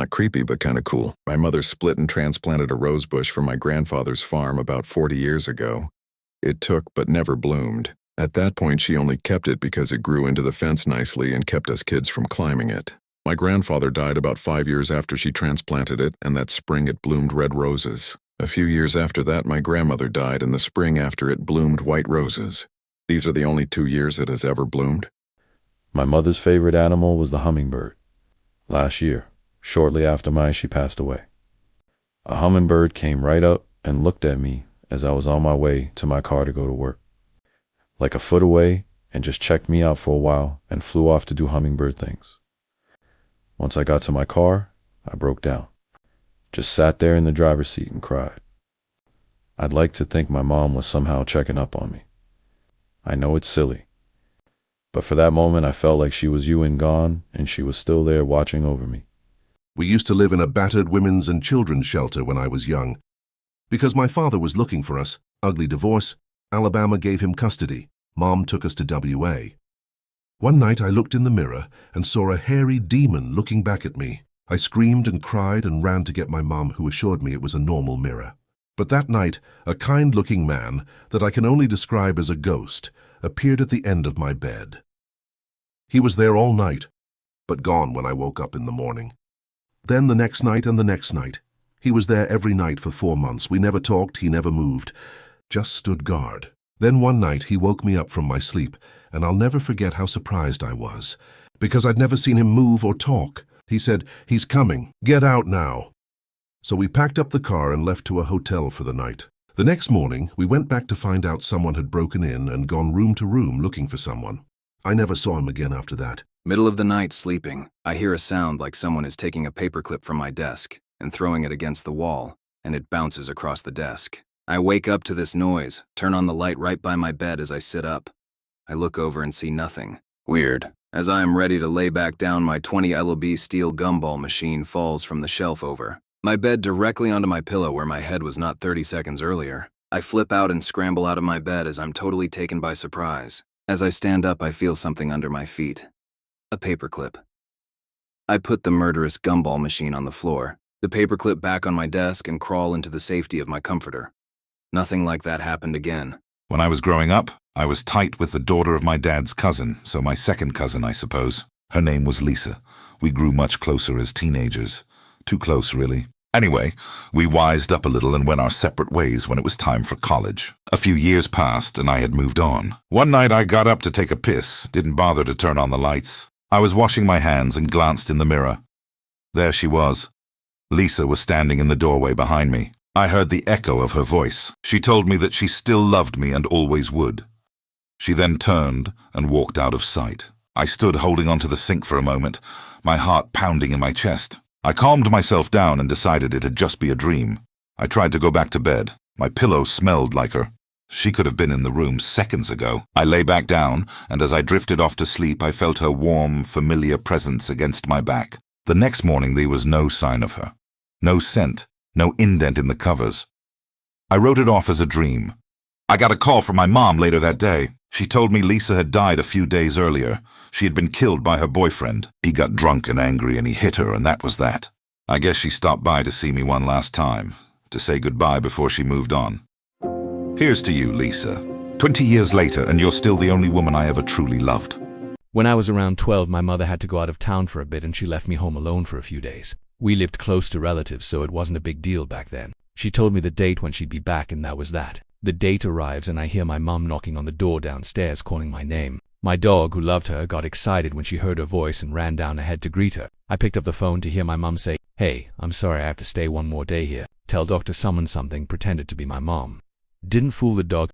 Not creepy, but kinda cool. My mother split and transplanted a rose bush from my grandfather's farm about 40 years ago. It took but never bloomed. At that point, she only kept it because it grew into the fence nicely and kept us kids from climbing it. My grandfather died about 5 years after she transplanted it, and that spring it bloomed red roses. A few years after that, my grandmother died, and the spring after it bloomed white roses. These are the only 2 years it has ever bloomed. My mother's favorite animal was the hummingbird. Last year, shortly after she passed away, a hummingbird came right up and looked at me as I was on my way to my car to go to work, like a foot away, and just checked me out for a while and flew off to do hummingbird things. Once I got to my car, I broke down. Just sat there in the driver's seat and cried. I'd like to think my mom was somehow checking up on me. I know it's silly, but for that moment I felt like she was you and gone, and she was still there watching over me. We used to live in a battered women's and children's shelter when I was young. Because my father was looking for us, ugly divorce, Alabama gave him custody. Mom took us to WA. One night I looked in the mirror and saw a hairy demon looking back at me. I screamed and cried and ran to get my mom, who assured me it was a normal mirror. But that night, a kind-looking man, that I can only describe as a ghost, appeared at the end of my bed. He was there all night, but gone when I woke up in the morning. Then the next night and the next night. He was there every night for 4 months. We never talked, he never moved, just stood guard. Then one night he woke me up from my sleep, and I'll never forget how surprised I was, because I'd never seen him move or talk. He said, "He's coming. Get out now." So we packed up the car and left to a hotel for the night. The next morning, we went back to find out someone had broken in and gone room to room looking for someone. I never saw him again after that. Middle of the night, sleeping. I hear a sound like someone is taking a paperclip from my desk and throwing it against the wall, and it bounces across the desk. I wake up to this noise, turn on the light right by my bed as I sit up. I look over and see nothing. Weird. As I am ready to lay back down, my 20 LB steel gumball machine falls from the shelf over my bed directly onto my pillow where my head was not 30 seconds earlier. I flip out and scramble out of my bed as I'm totally taken by surprise. As I stand up, I feel something under my feet. A paperclip. I put the murderous gumball machine on the floor, the paperclip back on my desk, and crawl into the safety of my comforter. Nothing like that happened again. When I was growing up, I was tight with the daughter of my dad's cousin, so my second cousin, I suppose. Her name was Lisa. We grew much closer as teenagers. Too close, really. Anyway, we wised up a little and went our separate ways when it was time for college. A few years passed and I had moved on. One night I got up to take a piss, didn't bother to turn on the lights. I was washing my hands and glanced in the mirror. There she was. Lisa was standing in the doorway behind me. I heard the echo of her voice. She told me that she still loved me and always would. She then turned and walked out of sight. I stood holding onto the sink for a moment, my heart pounding in my chest. I calmed myself down and decided it'd just be a dream. I tried to go back to bed. My pillow smelled like her. She could have been in the room seconds ago. I lay back down, and as I drifted off to sleep, I felt her warm, familiar presence against my back. The next morning there was no sign of her. No scent, no indent in the covers. I wrote it off as a dream. I got a call from my mom later that day. She told me Lisa had died a few days earlier. She had been killed by her boyfriend. He got drunk and angry and he hit her, and that was that. I guess she stopped by to see me one last time, to say goodbye before she moved on. Here's to you, Lisa. 20 years later, and you're still the only woman I ever truly loved. When I was around 12, my mother had to go out of town for a bit and she left me home alone for a few days. We lived close to relatives, so it wasn't a big deal back then. She told me the date when she'd be back, and that was that. The date arrives and I hear my mom knocking on the door downstairs, calling my name. My dog, who loved her, got excited when she heard her voice and ran down ahead to greet her. I picked up the phone to hear my mom say, "Hey, I'm sorry I have to stay one more day here. Tell Dr. Summon something," pretended to be my mom. Didn't fool the dog.